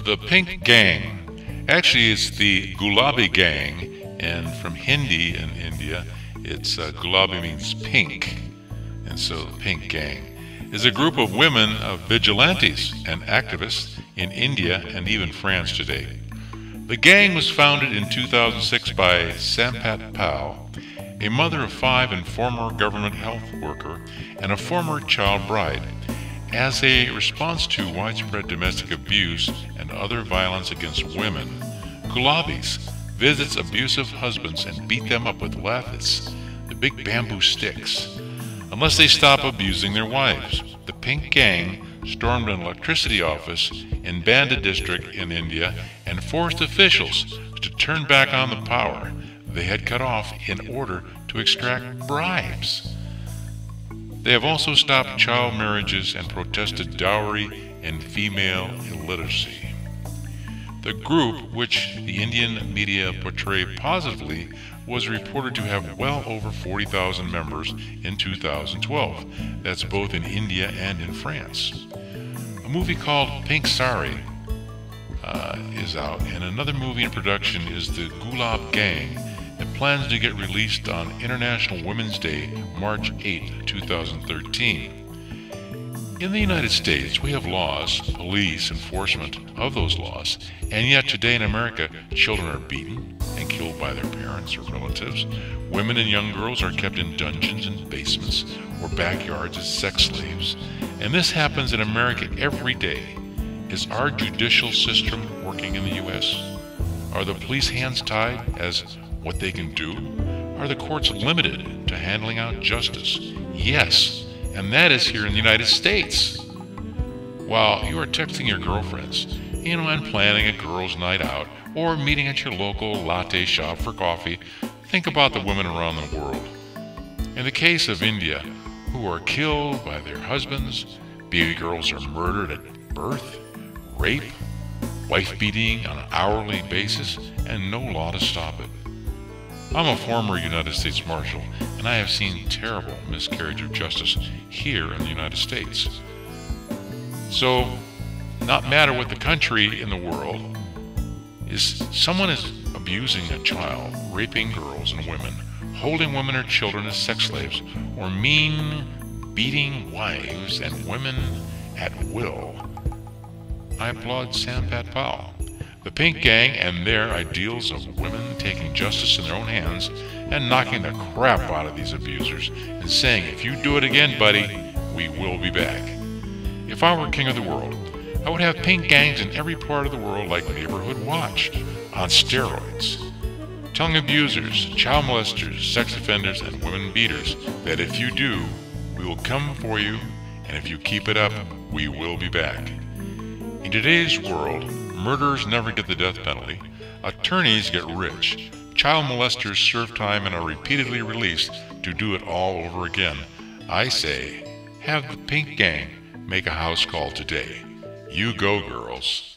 The Pink Gang. Actually, it's the Gulabi Gang, and from Hindi in India, it's Gulabi means pink, and so the Pink Gang is a group of women of vigilantes and activists in India and even France today. The gang was founded in 2006 by Sampat Pal, a mother of 5 and former government health worker and a former child bride, as a response to widespread domestic abuse and other violence against women. Gulabis visits abusive husbands and beat them up with laathis, the big bamboo sticks, unless they stop abusing their wives. The Pink Gang stormed an electricity office in Banda district in India and forced officials to turn back on the power they had cut off in order to extract bribes. They have also stopped child marriages and protested dowry and female illiteracy. The group, which the Indian media portray positively, was reported to have well over 40,000 members in 2012. That's both in India and in France. A movie called Pink Saris is out, and another movie in production is the Gulab Gang. It plans to get released on International Women's Day, March 8, 2013. In the United States, we have laws, police enforcement of those laws, and yet today in America, children are beaten and killed by their parents or relatives. Women and young girls are kept in dungeons and basements or backyards as sex slaves. And this happens in America every day. Is our judicial system working in the U.S.? Are the police hands tied as what they can do? Are the courts limited to handling out justice? Yes, and that is here in the United States. While you are texting your girlfriends, and planning a girls' night out, or meeting at your local latte shop for coffee, think about the women around the world. In the case of India, who are killed by their husbands, baby girls are murdered at birth, rape, wife beating on an hourly basis, and no law to stop it. I'm a former United States Marshal, and I have seen terrible miscarriage of justice here in the United States. So, not matter what the country in the world, is someone is abusing a child, raping girls and women, holding women or children as sex slaves, or beating wives and women at will, I applaud Sampat Pal, the Pink Gang, and their ideals of women taking justice in their own hands and knocking the crap out of these abusers and saying, if you do it again, buddy, we will be back. If I were king of the world, I would have pink gangs in every part of the world like Neighborhood Watch, on steroids, telling abusers, child molesters, sex offenders, and women beaters that if you do, we will come for you, and if you keep it up, we will be back. In today's world, murderers never get the death penalty, attorneys get rich, child molesters serve time and are repeatedly released to do it all over again. I say, have the Pink Gang make a house call today. You go, girls.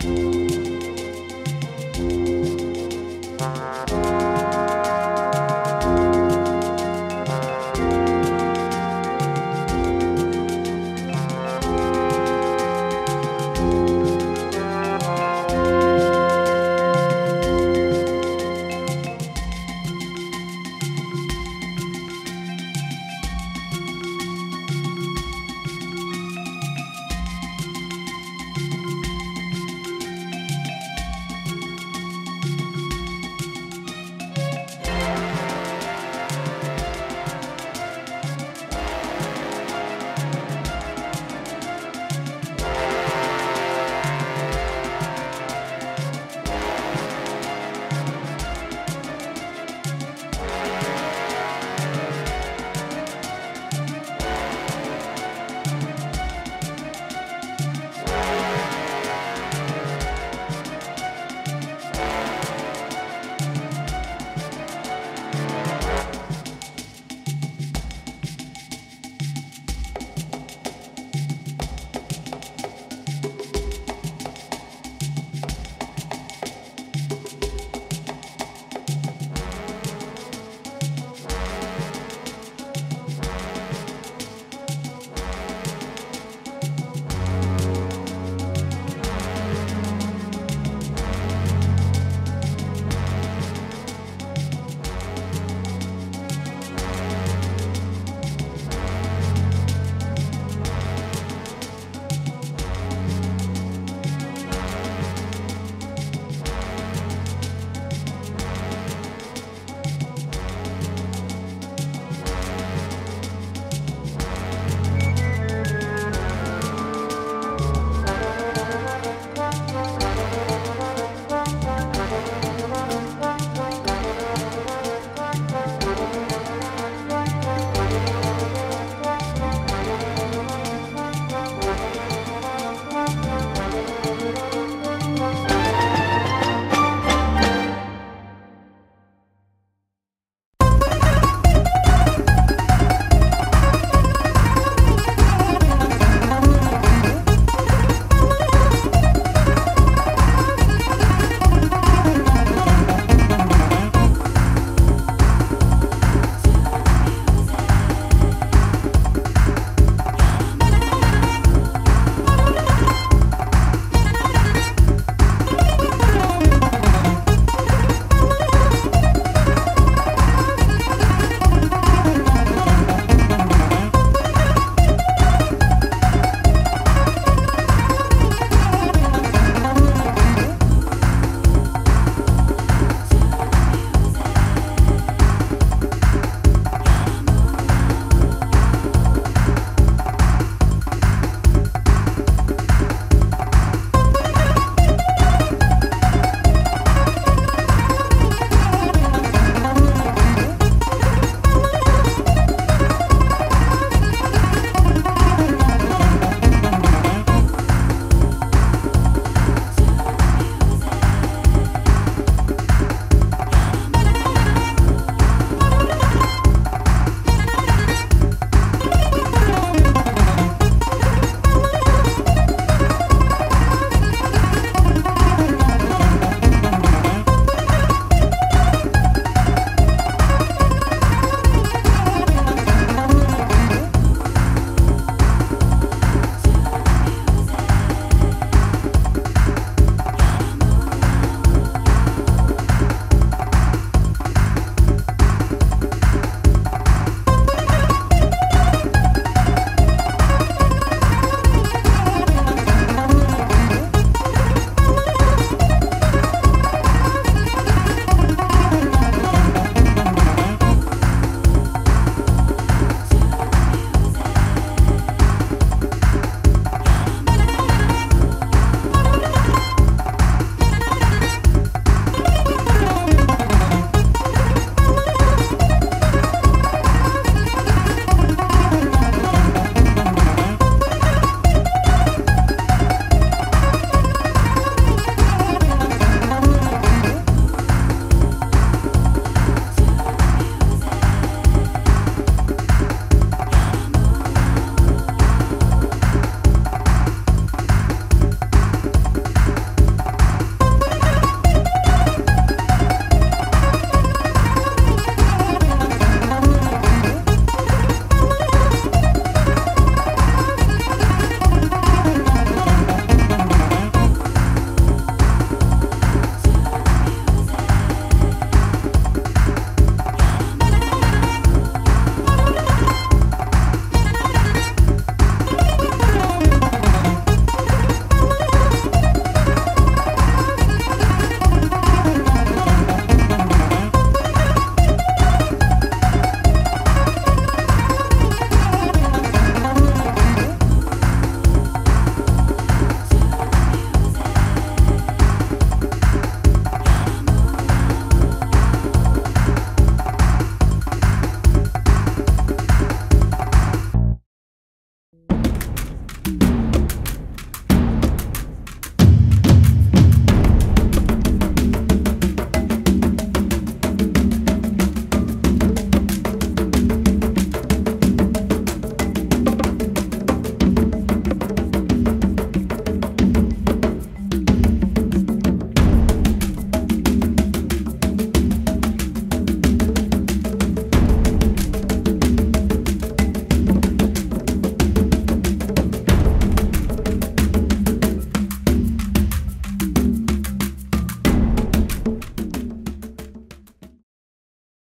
you.